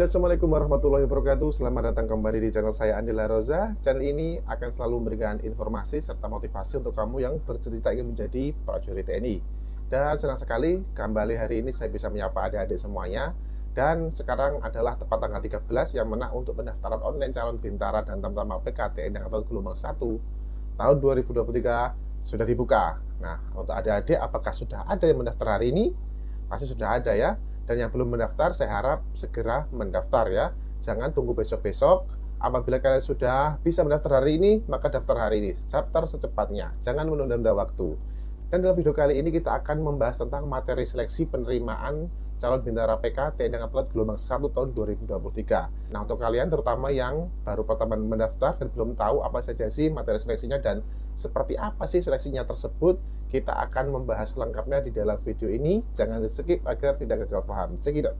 Halo, assalamualaikum warahmatullahi wabarakatuh. Selamat datang kembali di channel saya Andi Laroza. Channel ini akan selalu memberikan informasi serta motivasi untuk kamu yang bercita-cita ingin menjadi prajurit TNI. Dan senang sekali kembali hari ini saya bisa menyapa adik-adik semuanya. Dan sekarang adalah tepat tanggal 13 yang mana untuk pendaftaran online calon bintara dan tamtama PK TNI Angkatan Gelombang 1 tahun 2023 sudah dibuka. Nah, untuk adik-adik apakah sudah ada yang mendaftar hari ini? Pasti sudah ada ya. Dan yang belum mendaftar, saya harap segera mendaftar ya. Jangan tunggu besok-besok. Apabila kalian sudah bisa mendaftar hari ini, maka daftar hari ini. Daftar secepatnya. Jangan menunda-nunda waktu. Dan dalam video kali ini kita akan membahas tentang materi seleksi penerimaan calon bintara PK TNI Angkatan Gelombang 1 tahun 2023. Nah, untuk kalian terutama yang baru pertama mendaftar dan belum tahu apa saja sih materi seleksinya dan seperti apa sih seleksinya tersebut, kita akan membahas lengkapnya di dalam video ini. Jangan di-skip agar tidak gagal paham. Cekidot.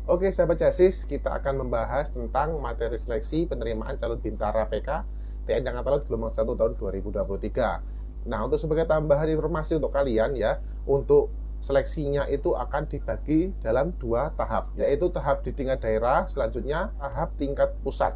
Oke, sahabat Chasis, kita akan membahas tentang materi seleksi penerimaan calon bintara PK TNI Angkatan Gelombang 1 tahun 2023. Nah, untuk sebagai tambahan informasi untuk kalian ya, untuk seleksinya itu akan dibagi dalam dua tahap, yaitu tahap di tingkat daerah, selanjutnya tahap tingkat pusat.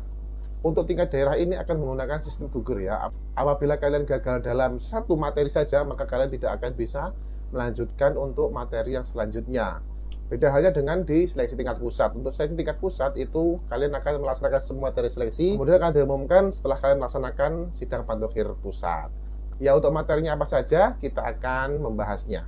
Untuk tingkat daerah ini akan menggunakan sistem gugur ya. Apabila kalian gagal dalam satu materi saja, maka kalian tidak akan bisa melanjutkan untuk materi yang selanjutnya. Beda halnya dengan di seleksi tingkat pusat. Untuk seleksi tingkat pusat itu kalian akan melaksanakan semua materi seleksi, kemudian akan diumumkan setelah kalian melaksanakan sidang pantokhir pusat. Ya, untuk materinya apa saja, kita akan membahasnya.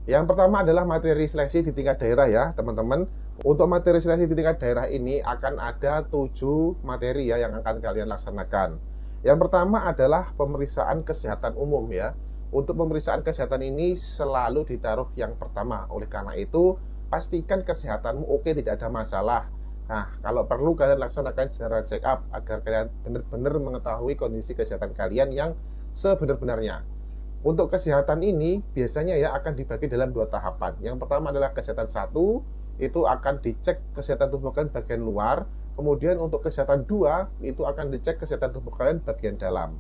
Yang pertama adalah materi seleksi di tingkat daerah ya, teman-teman. Untuk materi seleksi di tingkat daerah ini akan ada 7 materi ya yang akan kalian laksanakan. Yang pertama adalah pemeriksaan kesehatan umum ya. Untuk pemeriksaan kesehatan ini selalu ditaruh yang pertama. Oleh karena itu, pastikan kesehatanmu oke, tidak ada masalah. Nah, kalau perlu kalian laksanakan general check up agar kalian benar-benar mengetahui kondisi kesehatan kalian yang sebenar-benarnya. Untuk kesehatan ini biasanya ya akan dibagi dalam dua tahapan. Yang pertama adalah kesehatan 1, itu akan dicek kesehatan tubuh kalian bagian luar. Kemudian untuk kesehatan 2, itu akan dicek kesehatan tubuh kalian bagian dalam.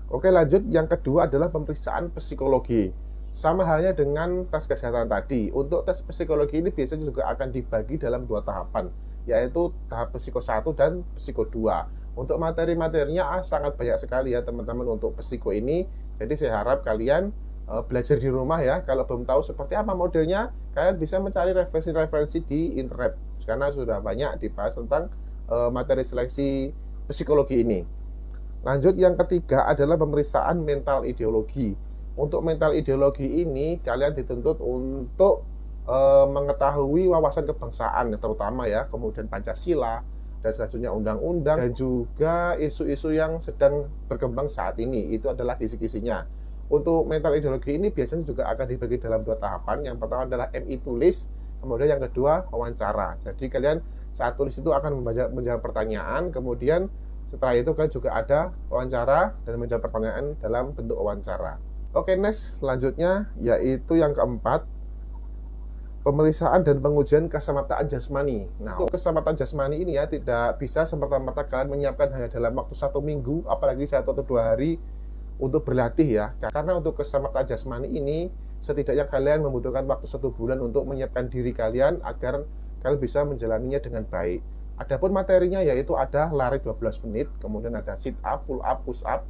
Oke, lanjut. Yang kedua adalah pemeriksaan psikologi. Sama halnya dengan tes kesehatan tadi. Untuk tes psikologi ini biasanya juga akan dibagi dalam dua tahapan, yaitu tahap psiko 1 dan psiko 2. Untuk materi-materinya sangat banyak sekali ya teman-teman untuk psiko ini. Jadi saya harap kalian belajar di rumah ya. Kalau belum tahu seperti apa modelnya, kalian bisa mencari referensi-referensi di internet. Karena sudah banyak dibahas tentang materi seleksi psikologi ini. Lanjut, yang ketiga adalah pemeriksaan mental ideologi. Untuk mental ideologi ini kalian dituntut untuk mengetahui wawasan kebangsaan terutama ya, kemudian Pancasila dan selanjutnya undang-undang dan juga isu-isu yang sedang berkembang saat ini. Itu adalah kisi-kisinya. Untuk mental ideologi ini biasanya juga akan dibagi dalam dua tahapan. Yang pertama adalah MI tulis, kemudian yang kedua wawancara. Jadi kalian saat tulis itu akan menjawab pertanyaan, kemudian setelah itu kalian juga ada wawancara dan menjawab pertanyaan dalam bentuk wawancara. Oke, next selanjutnya yaitu yang keempat, pemeriksaan dan pengujian keselamatan jasmani. Nah, untuk keselamatan jasmani ini ya tidak bisa semerta-merta kalian menyiapkan hanya dalam waktu 1 minggu, apalagi 1 atau 2 hari untuk berlatih ya. Karena untuk keselamatan jasmani ini setidaknya kalian membutuhkan waktu 1 bulan untuk menyiapkan diri kalian agar kalian bisa menjalaninya dengan baik. Adapun materinya yaitu ada lari 12 menit, kemudian ada sit up, pull up, push up,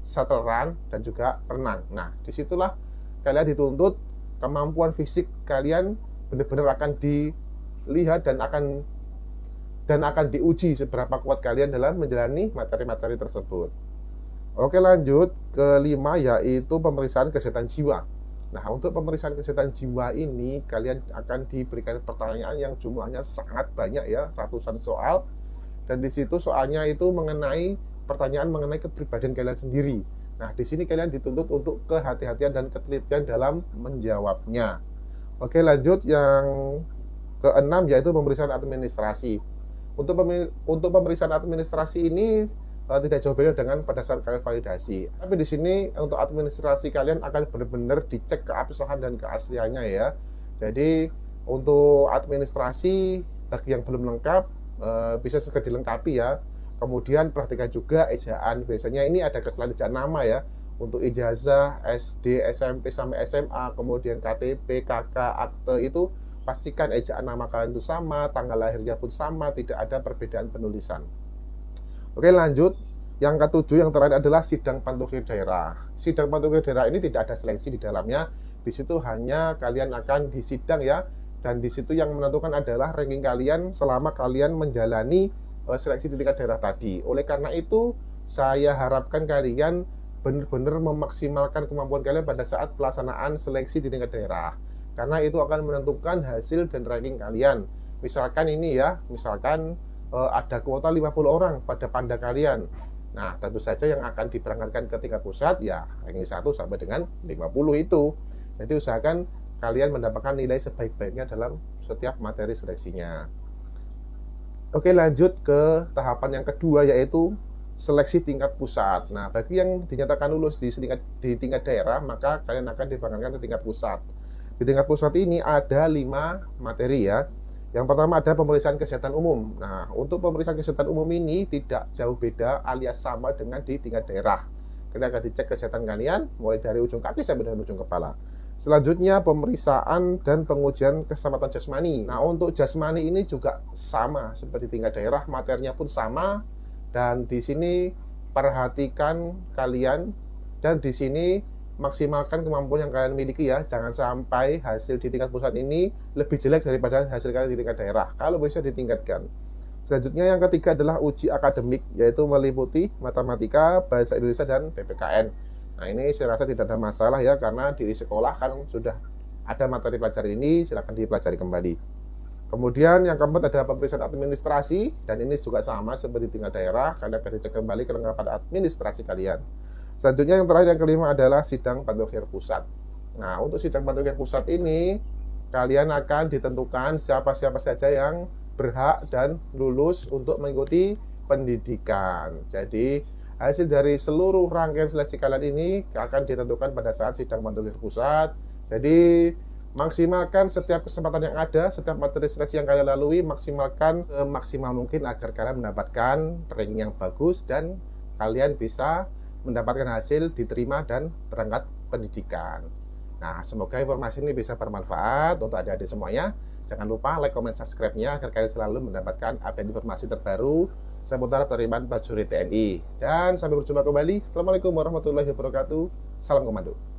shuttle run, dan juga renang. Nah, disitulah kalian dituntut kemampuan fisik kalian benar-benar akan dilihat dan akan diuji seberapa kuat kalian dalam menjalani materi-materi tersebut. Oke, lanjut. Kelima yaitu pemeriksaan kesehatan jiwa. Nah, untuk pemeriksaan kesehatan jiwa ini kalian akan diberikan pertanyaan yang jumlahnya sangat banyak ya, ratusan soal. Dan di situ soalnya itu pertanyaan mengenai kepribadian kalian sendiri. Nah, di sini kalian dituntut untuk kehati-hatian dan ketelitian dalam menjawabnya. Oke, lanjut. Yang keenam yaitu pemeriksaan administrasi. Untuk pemeriksaan administrasi ini tidak jauh beda dengan pada saat kalian validasi. Tapi di sini untuk administrasi kalian akan benar-benar dicek keabsahan dan keasliannya ya. Jadi untuk administrasi bagi yang belum lengkap bisa segera dilengkapi ya. Kemudian perhatikan juga ejaan. Biasanya ini ada kesalahan ejaan nama ya. untuk ijazah, SD, SMP, sampai SMA, kemudian KTP, KK, akte itu pastikan ejaan nama kalian itu sama, tanggal lahirnya pun sama, tidak ada perbedaan penulisan. Oke, lanjut. Yang ketujuh, yang terakhir adalah sidang pantukir daerah. Sidang pantukir daerah ini tidak ada seleksi di dalamnya. Di situ hanya kalian akan disidang ya, dan di situ yang menentukan adalah ranking kalian selama kalian menjalani seleksi di tingkat daerah tadi. Oleh karena itu, saya harapkan kalian benar-benar memaksimalkan kemampuan kalian pada saat pelaksanaan seleksi di tingkat daerah, karena itu akan menentukan hasil dan ranking kalian. Misalkan ini ya, misalkan ada kuota 50 orang pada panda kalian. Nah, tentu saja yang akan diberangkatkan ke tingkat pusat ya ranking 1 sampai dengan 50 itu. Jadi usahakan kalian mendapatkan nilai sebaik-baiknya dalam setiap materi seleksinya. Oke, lanjut ke tahapan yang kedua, yaitu seleksi tingkat pusat. Nah, bagi yang dinyatakan lulus di tingkat daerah, maka kalian akan diberangkatkan ke tingkat pusat. Di tingkat pusat ini ada 5 materi ya. Yang pertama ada pemeriksaan kesehatan umum. Nah, untuk pemeriksaan kesehatan umum ini tidak jauh beda alias sama dengan di tingkat daerah. Kalian akan dicek kesehatan kalian mulai dari ujung kaki sampai dengan ujung kepala. Selanjutnya pemeriksaan dan pengujian keselamatan jasmani. Nah, untuk jasmani ini juga sama seperti tingkat daerah, materinya pun sama. Dan di sini perhatikan kalian, dan di sini maksimalkan kemampuan yang kalian miliki ya. Jangan sampai hasil di tingkat pusat ini lebih jelek daripada hasil kalian di tingkat daerah. Kalau bisa ditingkatkan. Selanjutnya yang ketiga adalah uji akademik, yaitu meliputi matematika, bahasa Indonesia, dan PPKN. Nah, ini saya rasa tidak ada masalah ya, karena di sekolah kan sudah ada materi pelajaran ini, silakan dipelajari kembali. Kemudian yang keempat ada pemeriksaan administrasi, dan ini juga sama seperti tingkat daerah, kalian akan dicek kembali kelengkapan administrasi kalian. Selanjutnya yang terakhir, yang kelima adalah sidang pantukir pusat. Nah, untuk sidang pantukir pusat ini kalian akan ditentukan siapa-siapa saja yang berhak dan lulus untuk mengikuti pendidikan. Jadi hasil dari seluruh rangkaian seleksi kalian ini akan ditentukan pada saat sidang pantukir pusat. Jadi maksimalkan setiap kesempatan yang ada, setiap materi seleksi yang kalian lalui, maksimalkan semaksimal mungkin agar kalian mendapatkan ranking yang bagus dan kalian bisa mendapatkan hasil diterima dan berangkat pendidikan. Nah, semoga informasi ini bisa bermanfaat untuk adik-adik semuanya. Jangan lupa like, comment, subscribe-nya agar kalian selalu mendapatkan update informasi terbaru seputar penerimaan prajurit TNI. Dan sampai berjumpa kembali. Assalamualaikum warahmatullahi wabarakatuh. Salam komando.